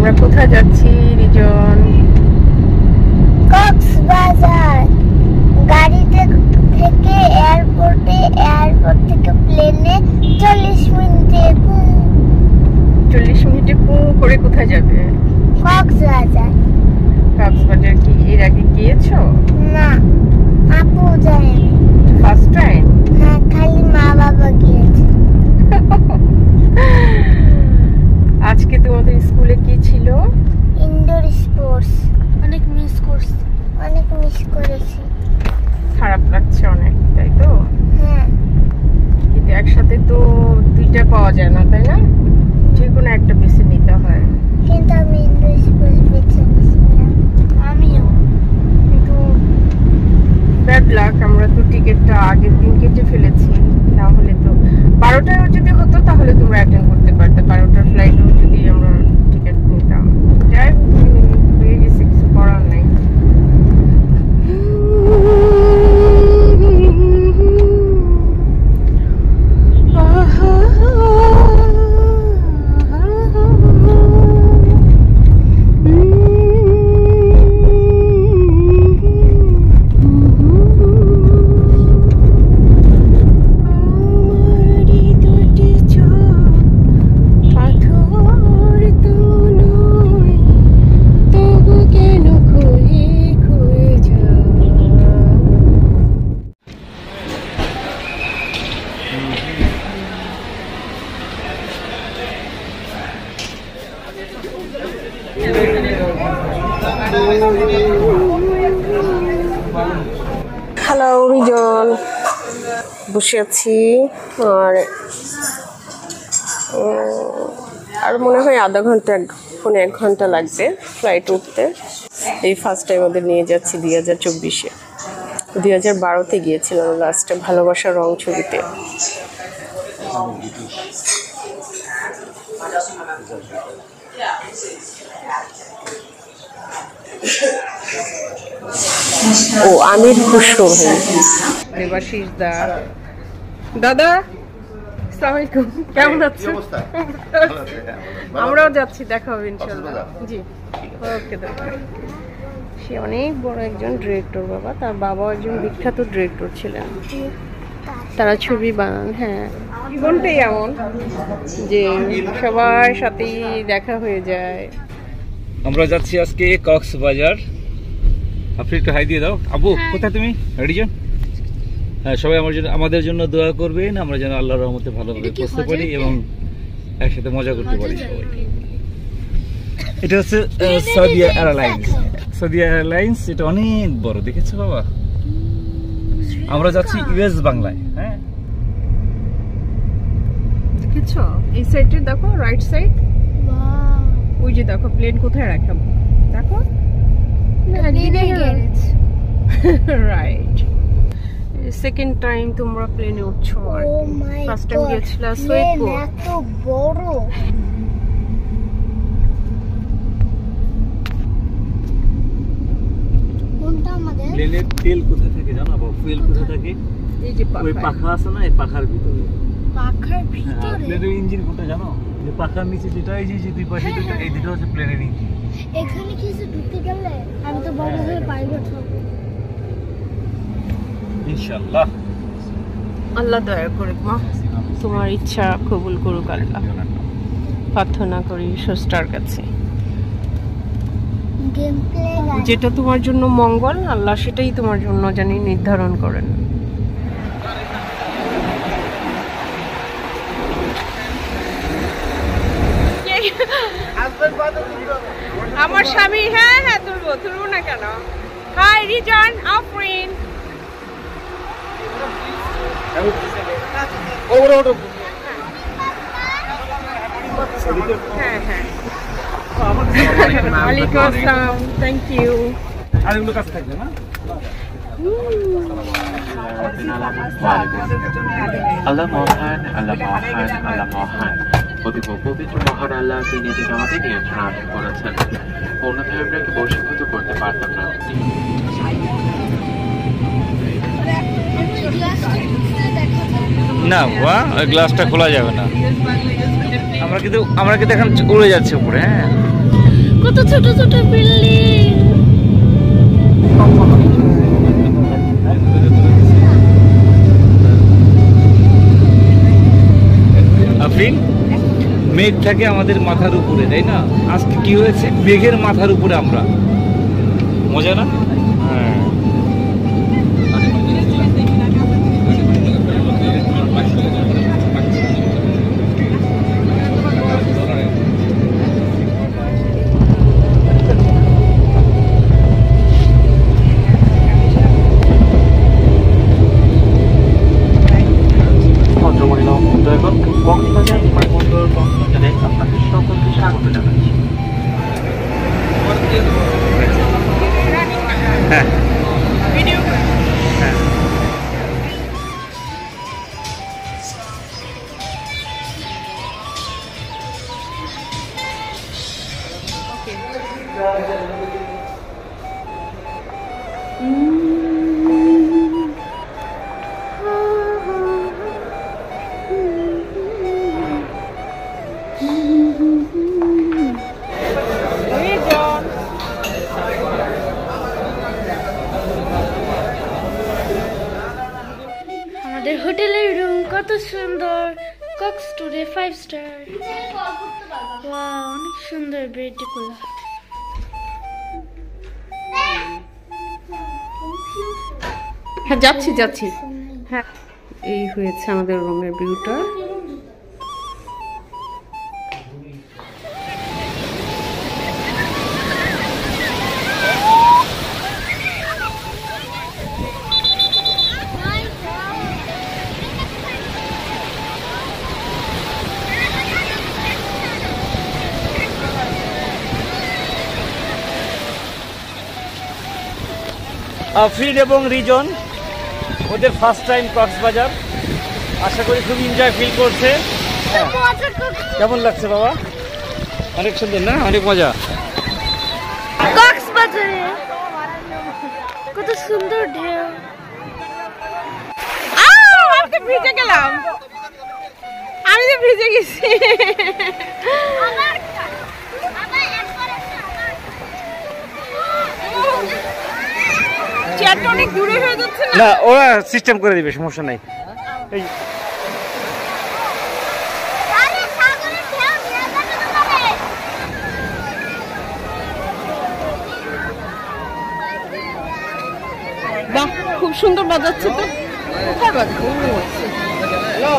আমরা কোথায় যাচ্ছি রিজন? কক্সবাজার। গাড়িতে থেকে এয়ারপোর্টে, এয়ারপোর্ট থেকে প্লেনে 40 মিনিটে। 40 মিনিটে করে কোথায় যাবে? কক্সবাজার। কক্সবাজার কি এর আগে গিয়েছো? না, আপু যায়নি। First time? হ্যাঁ, খালি মা বাবা গিয়েছে। আজকে তোমাদের স্কুলে কি ছিল? Indoor sports. অনেক মিস করেছি। খারাপ লাগছে অনেক, তাই তো? হ্যাঁ। কিন্তু একসাথে তো দুইটা পাওয়া যায় না, তাই না? যে কোনো একটা বেছে নিতে হয়। কিন্তু আমি ইনডোর স্পোর্টস বেছে নিয়েছিলাম। আমিও। কিন্তু ব্যাড লাক, আমরা তো টিকিটটা আগের দিন কেটে ফেলেছি। না হলে তো 12টায় যদি হতো তাহলে তোমরা অ্যাটেন্ড করতে পারতে। 12টার ফ্লাইটও যদি আমরা টিকিট নিতাম। যাই হয়ে গেছে, কিছু করার নাই। হ্যালো রিজন, বসে আছি। আর মনে হয় আধা ঘন্টা, 1 ঘন্টা লাগবে ফ্লাইট উঠতে। এই ফার্স্ট টাইম ওদের নিয়ে যাচ্ছি 2024-এ। 2012-তে গিয়েছিলাম লাস্টে ভালোবাসার রং ছবিতে। ও আমির খুশরো ভাই, দেবাশিস দা। দাদা আসসালামু আলাইকুম, কেমন আছেন? আমরাও যাচ্ছি, দেখা হবে ইনশাআল্লাহ। জি ওকে দাদা। সে অনেক বড় একজন ডিরেক্টর বাবা, তার বাবাও একজন বিখ্যাত ডিরেক্টর ছিলেন। তারা ছবি বানান। হ্যাঁ, জীবনটাই এমন যে সবার সাথেই দেখা হয়ে যায়। আমরা যাচ্ছি আজকে কক্সবাজার। আপনি একটু হাই দিয়ে দাও। আবু কোথায় তুমি? রিজন। হ্যাঁ, সবাই আমাদের জন্য দোয়া করবেন, আমরা যেন আল্লাহর রহমতে ভালোভাবে পৌঁছতে পারি এবং একসাথে মজা করতে পারি সবাই। এটা হচ্ছে সৌদি এয়ারলাইন্স। সৌদি এয়ারলাইন্স এটা অনেক বড়, দেখেছো বাবা? আমরা যাচ্ছি ইউএস বাংলায়। হ্যাঁ, দেখেছো? এই সাইডে দেখো, রাইট সাইড। ওই যে দেখো প্লেন কোথায় রাখা, দেখো। রাইট। সেকেন্ড টাইম তোমরা প্লেনে উঠছো। ফার্স্ট টাইম গিয়েছিল সৈয়দপুর। এত বড়। কোনটা আমাদের? প্লেনের তেল কোথায় থাকে জানো বাবা? ফুয়েল কোথায় থাকে? এই যে ওই পাখা আছে না, এই পাখার ভিতরে। পাখার ভিতরে? প্লেনের ইঞ্জিন কোনটা জানো? যে পাখার নিচে যেটা, এই যে দুই পাশে দুটো, এই দুটো হচ্ছে প্লেনের ইঞ্জিন। এখানে কিছু ঢুকে গেলে আমি তো বড় হয়ে পাইলট হব ইনশাআল্লাহ। আল্লাহ দয়া করে মা, তোমার ইচ্ছা কবুল করুক আল্লাহ। প্রার্থনা করি স্রষ্টার কাছে, যেটা তোমার জন্য মঙ্গল আল্লাহ সেটাই তোমার জন্য জানি নির্ধারণ করেন। আমার স্বামী। হ্যাঁ হ্যাঁ, তুলবো না কেন? হাই রিজন, আফরিন। হ্যাঁ হ্যাঁ, ওয়ালাইকুম আসসালাম, থ্যাংক ইউ। আর এগুলো কাছে থাকবে না? আল্লাহ মহান, আল্লাহ মহান, আল্লাহ মহান। অতীব পবিত্র মহান আল্লাহ তিনি যেটা আমাদের নিয়ন্ত্রণ করেছেন। অন্যথায় আমরা কি বশীভূত করতে পারতাম না। না বাবা, ওই গ্লাসটা খোলা যাবে না। আমরা কিন্তু এখন উড়ে যাচ্ছে উপরে। হ্যাঁ, কত ছোট ছোট বিল্ডিং। আফরিন, মেঘ থাকে আমাদের মাথার উপরে, তাই না? আজকে কি হয়েছে, মেঘের মাথার উপরে আমরা। মজা না? হ্যাঁ। ভদ্রমহিলা ও ভদ্রগণ, কক্সবাজার বিমানবন্দর কক্সবাজারে আপনাদের সকলকে স্বাগত জানাচ্ছি। হ্যাঁ। আমাদের হোটেলের রুম কত সুন্দর, কক্স টুডে 5 স্টার। ওয়াও, অনেক সুন্দর বেডগুলো। হ্যাঁ, যাচ্ছি যাচ্ছি। হ্যাঁ, এই হয়েছে আমাদের রুমের ভিউটা। আফরিন এবং রিজন ওদের ফার্স্ট টাইম কক্সবাজার, আশা করি খুব এনজয় ফিল করছে। কেমন লাগছে বাবা? অনেক সুন্দর না? অনেক মজা। কক্সবাজারে কত সুন্দর ঢেউ। আমি ভিজে গেলাম, আমি তো ভিজে গেছি। চেয়ারটা অনেক দূরে হয়ে যাচ্ছে না? না, ওরা সিস্টেম করে দিবে, সমস্যা নাই। এই বাহ, খুব সুন্দর বাজাচ্ছে তো। কোথায় বাজছে? হ্যালো,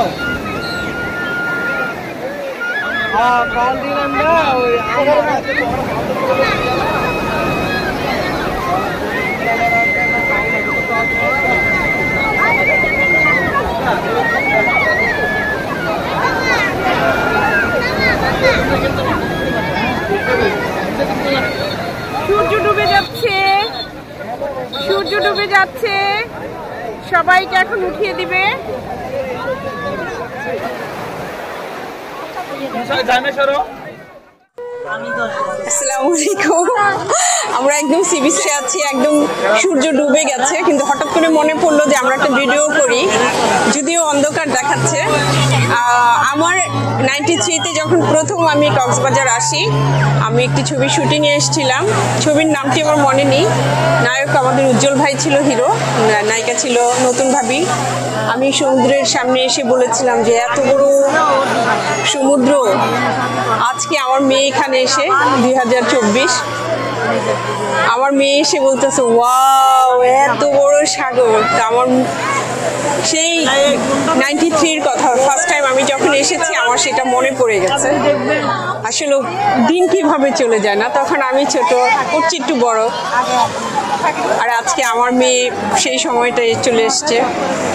হ্যাঁ, কল দিলাম না। ওই সূর্য ডুবে যাচ্ছে, সূর্য ডুবে যাচ্ছে, সবাইকে এখন উঠিয়ে দিবে। আসসালামু আলাইকুম। আমরা একদম সি বিচে আছি, একদম সূর্য ডুবে গেছে, কিন্তু হঠাৎ করে মনে পড়লো যে আমরা একটা ভিডিও করি, যদিও অন্ধকার দেখাচ্ছে। আমার 93-তে যখন প্রথম আমি কক্সবাজার আসি, আমি একটি ছবি শুটিং এ এসেছিলাম। ছবির নামটি আমার মনে নেই। নায়ক আমাদের উজ্জ্বল ভাই ছিল হিরো, নায়িকা ছিল নতুন ভাবি। আমি সমুদ্রের সামনে এসে বলেছিলাম যে এত বড় সমুদ্র, আজকে আমার মেয়ে এখানে এসে 2024 আমার মেয়ে এসে বলতেছে ওয়াও এত বড় সাগর। তা আমার সেই 93-র কথা, ফার্স্ট টাইম আমি যখন এসেছি আমার সেটা মনে পড়ে গেছে। আসলে দিন কিভাবে চলে যায় না, তখন আমি ছোট, করছি একটু বড়, আর আজকে আমার মেয়ে সেই সময়টাই চলে এসছে।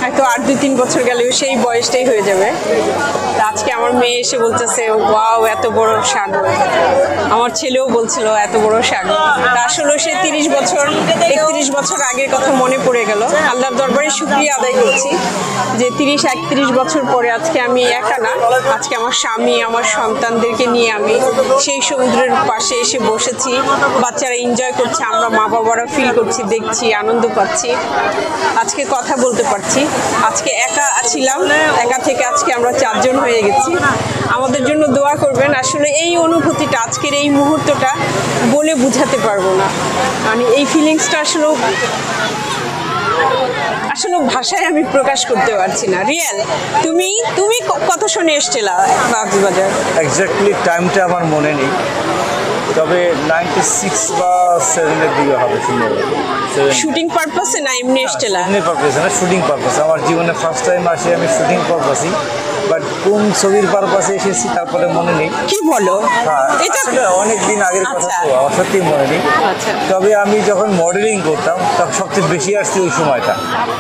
হয়তো আর 2-3 বছর গেলেও সেই বয়সটাই হয়ে যাবে। আজকে আমার মেয়ে এসে বলতেছে ওয়াও এত বড় সাগর। আমার ছেলেও বলছিল এত বড় সাগর। আসলে সে 30 বছর 31 বছর আগের কথা মনে পড়ে গেল। আল্লাহর দরবারে শুকরিয়া আদায় করছি যে 30-31 বছর পরে আজকে আমি একা না, আজকে আমার স্বামী আমার সন্তানদেরকে নিয়ে আমি সেই সমুদ্রের পাশে এসে বসেছি। বাচ্চারা এনজয় করছে, আমরা মা বাবারা ফিল করছি, দেখছি, আনন্দ পাচ্ছি। আজকে কথা বলতে পারছি। আজকে একা ছিলাম, একা থেকে আজকে আমরা 4 জন হয়ে গেছি। আমাদের জন্য দোয়া করবেন। আসলে এই অনুভূতিটা, আজকের এই মুহূর্তটা বলে বুঝাতে পারবো না। মানে এই ফিলিংসটা আসলে ভাষায় আমি প্রকাশ করতে পারছি না। রিয়েল, তুমি কত শোনে এসেছিলা কক্সবাজার? এক্স্যাক্টলি টাইমটা আমার মনে নেই, তবে 96 বা 7 এর দিকে হবে শুনবো। শুটিং পারপাসে না এমনি এসেছিলা? এমনি পারপাসে না, শুটিং পারপাসে। আমার জীবনে ফার্স্ট টাইম আসি আমি শুটিং পারপাসই, বাট কোন ছবির পারপাসে এসেছি তারপরে মনে নেই। কি বলো? এটা আসলে অনেক দিন আগের কথা, আচ্ছা। তো আমার সত্যি মনে নেই। আচ্ছা তবে আমি যখন মডেলিং করতাম তখন সবচেয়ে বেশি আসছি ওই সময়টা।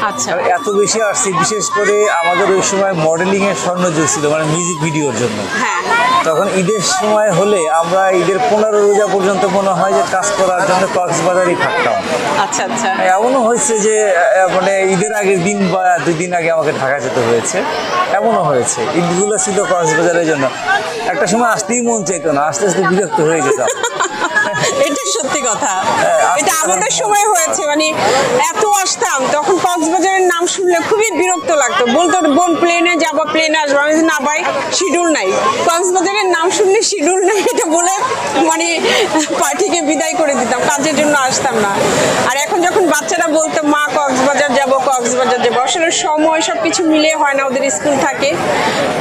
আচ্ছা আর এত বেশি আসছি, বিশেষ করে আমাদের ওই সময় মডেলিং এর স্বর্ণযুগ ছিল, মানে মিউজিক ভিডিওর জন্য। হ্যাঁ, তখন ঈদের সময় হলে আমরা ঈদের 15 রোজা পর্যন্ত মনে হয় যে কাজ করার জন্য কক্সবাজারই থাকতাম। আচ্ছা আচ্ছা। এমনও হয়েছে যে মানে ঈদের আগের দিন বা 2 দিন আগে আমাকে ঢাকা যেতে হয়েছে, এমনও হয়েছে। ঈদগুলো ছিল কক্সবাজারের জন্য। একটা সময় আসতেই মন চাইতো না, আস্তে আস্তে বিরক্ত হয়ে যেতাম। এটা সত্যি কথা। এটা আমাদের সময় হয়েছে, মানে এত আসতাম তখন কক্সবাজারের নাম শুনলে খুবই বিরক্ত লাগতো। বলতো বোন প্লেনে যাবো, প্লেনে আসবো। আমি না ভাই, শিডিউল নাই। কক্সবাজারের নাম শুনলে শিডিউল নাই এটা বলে মানে পার্টিকে বিদায় করে দিতাম, কাজের জন্য আসতাম না। আর এখন যখন বাচ্চারা বলতো মা কক্সবাজার যাবো, কক্সবাজার যাবো, আসলে সময় সবকিছু মিলিয়ে হয় না, ওদের স্কুল থাকে।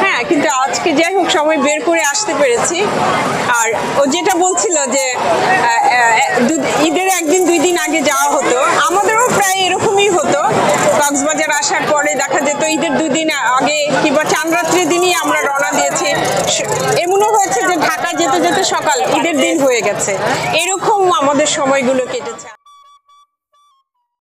হ্যাঁ, কিন্তু আজকে যাই হোক সময় বের করে আসতে পেরেছি। আর ও যেটা বলছিল যে ঈদের 1 দিন 2 দিন আগে যাওয়া হতো, আমাদেরও প্রায় এরকমই হতো। কক্সবাজার আসার পরে দেখা যেত ঈদের 2 দিন আগে কিংবা চাঁদ রাত্রির দিনই আমরা রওনা দিয়েছি। এমনও হয়েছে যে ঢাকা যেতে যেতে সকাল ঈদের দিন হয়ে গেছে। এরকম আমাদের সময়গুলো কেটেছে।